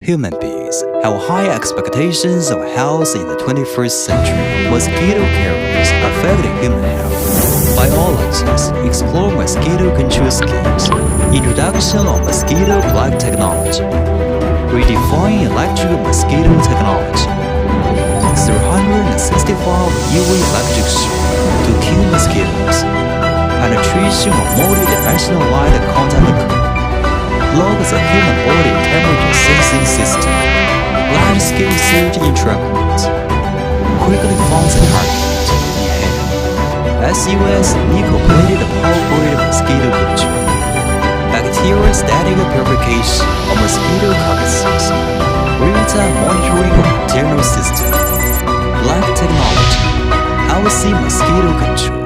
Human beings have high expectations of health in the 21st century. Mosquito carriers affecting human health. Biologists explore mosquito control schemes. Introduction of mosquito plug technology. Redefining electrical mosquito technology. 365 UV electric shock to kill mosquitoes. Penetration of multi-dimensional light contact. Logs a human body temperature sensing system. Large-scale surge entrapment. Quickly finds a target in hand. SUS nickel-plated power grid mosquito control. Bacterial static purification of mosquito carcasses. Real-time monitoring of internal system. Black technology. LC mosquito control.